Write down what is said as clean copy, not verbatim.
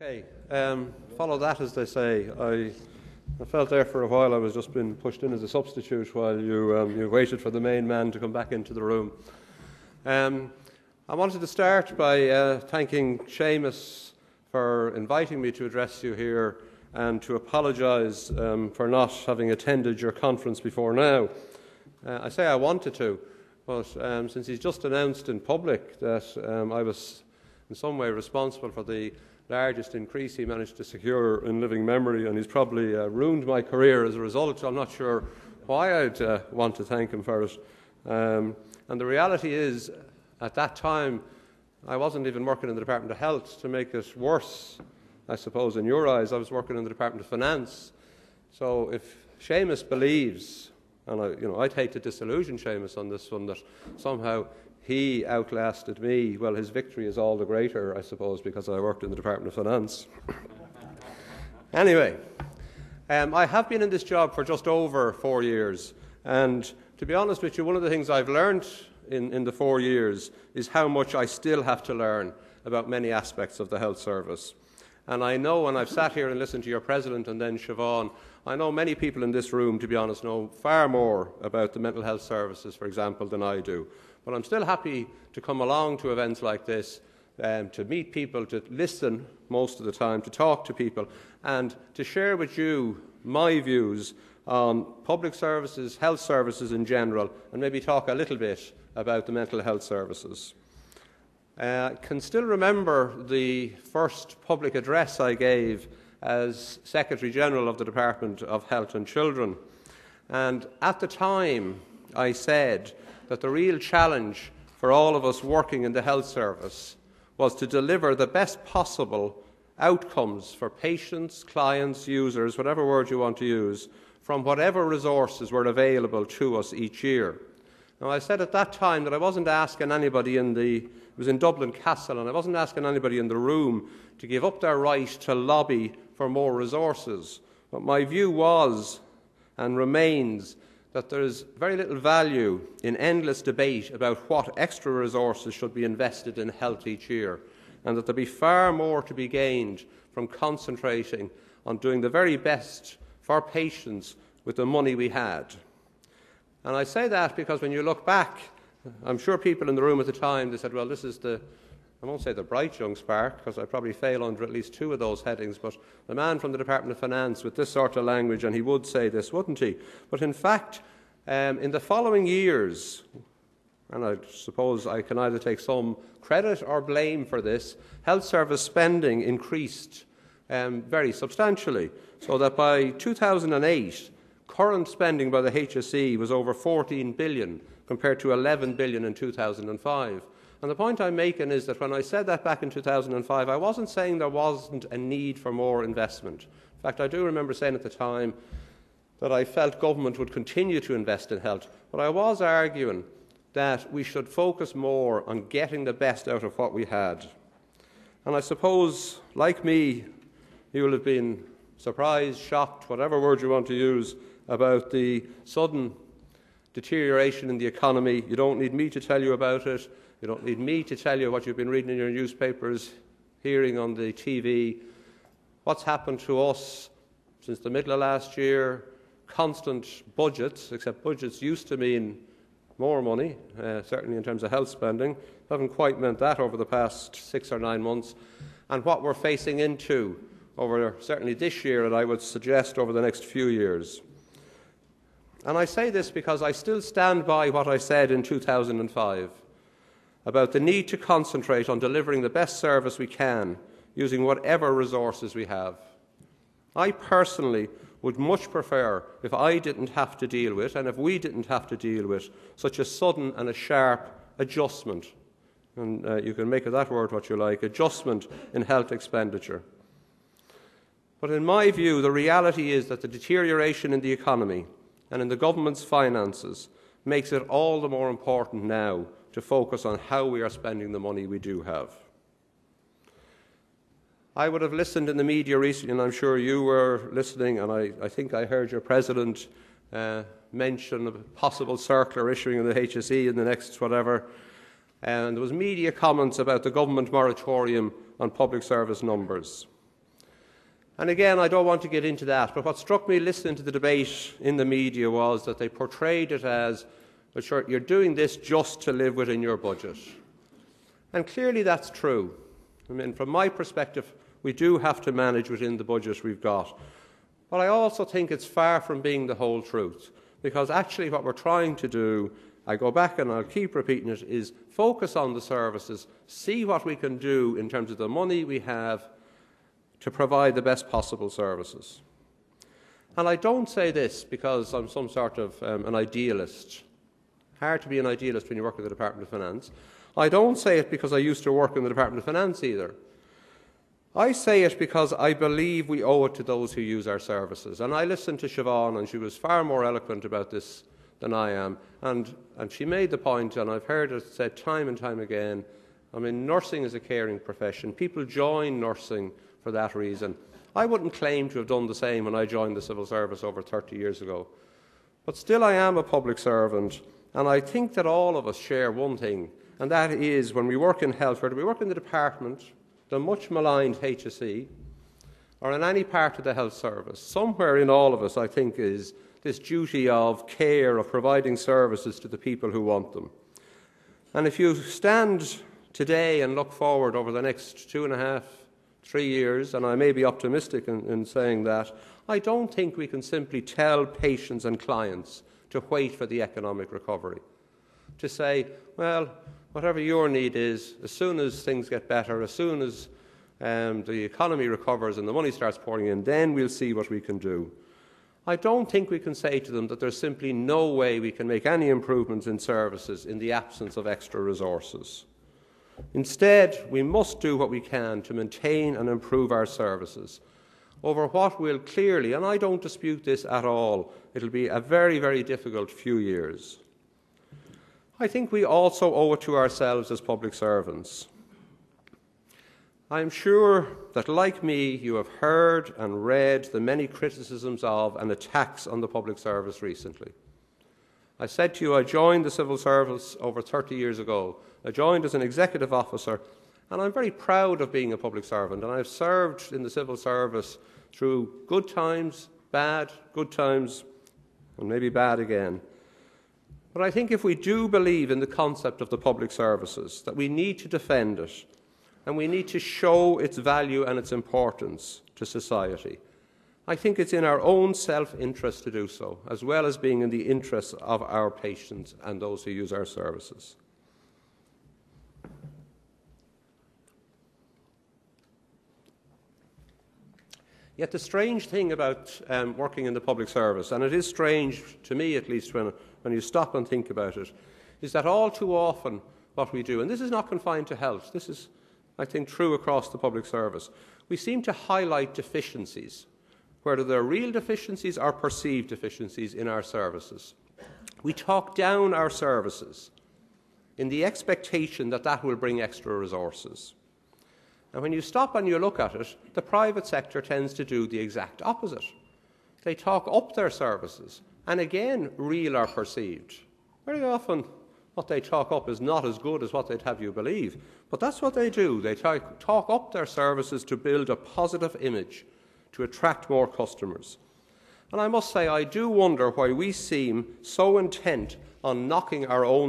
Okay, follow that, as they say. I felt there for a while I was just being pushed in as a substitute while you waited for the main man to come back into the room. I wanted to start by thanking Seamus for inviting me to address you here and to apologise for not having attended your conference before now. I say I wanted to, but since he's just announced in public that I was in some way responsible for the largest increase he managed to secure in living memory, and he's probably ruined my career as a result. I'm not sure why I'd want to thank him for it. And the reality is, at that time, I wasn't even working in the Department of Health. To make it worse, I suppose, in your eyes, I was working in the Department of Finance. So if Seamus believes, and I'd hate to disillusion Seamus on this one, that somehow he outlasted me, well, his victory is all the greater, I suppose, because I worked in the Department of Finance. Anyway, I have been in this job for just over 4 years, and to be honest with you, one of the things I've learned in the 4 years is how much I still have to learn about many aspects of the health service. And I know, and I've sat here and listened to your president and then Siobhan, I know many people in this room, to be honest, know far more about the mental health services, for example, than I do. But I'm still happy to come along to events like this, to meet people, to listen most of the time, to talk to people, and to share with you my views on public services, health services in general, and maybe talk a little bit about the mental health services. I can still remember the first public address I gave as Secretary-General of the Department of Health and Children. And at the time, I said that the real challenge for all of us working in the health service was to deliver the best possible outcomes for patients, clients, users, whatever word you want to use, from whatever resources were available to us each year. Now, I said at that time that I wasn't asking anybody it was in Dublin Castle, and I wasn't asking anybody in the room to give up their right to lobby for more resources. But my view was and remains that there is very little value in endless debate about what extra resources should be invested in health each year, and that there be far more to be gained from concentrating on doing the very best for patients with the money we had. And I say that because when you look back, I'm sure people in the room at the time, they said, well, this is I won't say the bright young spark, because I probably fail under at least 2 of those headings, but the man from the Department of Finance with this sort of language, and he would say this, wouldn't he? But in fact, in the following years, and I suppose I can either take some credit or blame for this, health service spending increased very substantially, so that by 2008, current spending by the HSE was over 14 billion, compared to 11 billion in 2005. And the point I'm making is that when I said that back in 2005, I wasn't saying there wasn't a need for more investment. In fact, I do remember saying at the time that I felt government would continue to invest in health, but I was arguing that we should focus more on getting the best out of what we had. And I suppose, like me, you will have been surprised, shocked, whatever word you want to use, about the sudden deterioration in the economy. You don't need me to tell you about it. You don't need me to tell you what you've been reading in your newspapers, hearing on the TV. What's happened to us since the middle of last year? Constant budgets, except budgets used to mean more money, certainly in terms of health spending. Haven't quite meant that over the past 6 or 9 months. And what we're facing into over certainly this year, and I would suggest over the next few years. And I say this because I still stand by what I said in 2005 about the need to concentrate on delivering the best service we can using whatever resources we have. I personally would much prefer if I didn't have to deal with, and if we didn't have to deal with, such a sudden and a sharp adjustment, and you can make of that word what you like, adjustment in health expenditure. But in my view, the reality is that the deterioration in the economy and in the government's finances makes it all the more important now to focus on how we are spending the money we do have. I would have listened in the media recently, and I'm sure you were listening, and I think I heard your president mention a possible circular issuing in the HSE in the next whatever, and there was media comments about the government moratorium on public service numbers. And again, I don't want to get into that, but what struck me listening to the debate in the media was that they portrayed it as, well, sure, you're doing this just to live within your budget. And clearly that's true. I mean, from my perspective, we do have to manage within the budget we've got. But I also think it's far from being the whole truth, because actually what we're trying to do, I go back and I'll keep repeating it, is focus on the services, see what we can do in terms of the money we have to provide the best possible services. And I don't say this because I'm some sort of an idealist. Hard to be an idealist when you work in the Department of Finance. I don't say it because I used to work in the Department of Finance either. I say it because I believe we owe it to those who use our services. And I listened to Siobhan, and she was far more eloquent about this than I am. And she made the point, and I've heard it said time and time again, I mean, nursing is a caring profession. People join nursing for that reason. I wouldn't claim to have done the same when I joined the civil service over 30 years ago. But still I am a public servant, and I think that all of us share one thing, and that is when we work in health, whether we work in the department, the much maligned HSE, or in any part of the health service, somewhere in all of us, I think, is this duty of care, of providing services to the people who want them. And if you stand today and look forward over the next 2.5, 3 years, and I may be optimistic in saying that, I don't think we can simply tell patients and clients to wait for the economic recovery. To say, well, whatever your need is, as soon as things get better, as soon as the economy recovers and the money starts pouring in, then we'll see what we can do. I don't think we can say to them that there's simply no way we can make any improvements in services in the absence of extra resources. Instead, we must do what we can to maintain and improve our services over what will clearly, and I don't dispute this at all, it'll be a very, very difficult few years. I think we also owe it to ourselves as public servants. I am sure that, like me, you have heard and read the many criticisms of and attacks on the public service recently. I said to you, I joined the civil service over 30 years ago. I joined as an executive officer, and I'm very proud of being a public servant, and I've served in the civil service through good times, good times, and maybe bad again. But I think if we do believe in the concept of the public services, that we need to defend it, and we need to show its value and its importance to society. I think it's in our own self-interest to do so, as well as being in the interests of our patients and those who use our services. Yet the strange thing about working in the public service, and it is strange to me at least when you stop and think about it, is that all too often what we do, and this is not confined to health, this is, I think, true across the public service, we seem to highlight deficiencies, whether they're real deficiencies or perceived deficiencies in our services. We talk down our services in the expectation that that will bring extra resources. And when you stop and you look at it, the private sector tends to do the exact opposite. They talk up their services, and again, real or perceived. Very often, what they talk up is not as good as what they'd have you believe, but that's what they do. They talk up their services to build a positive image, to attract more customers. And I must say, I do wonder why we seem so intent on knocking our own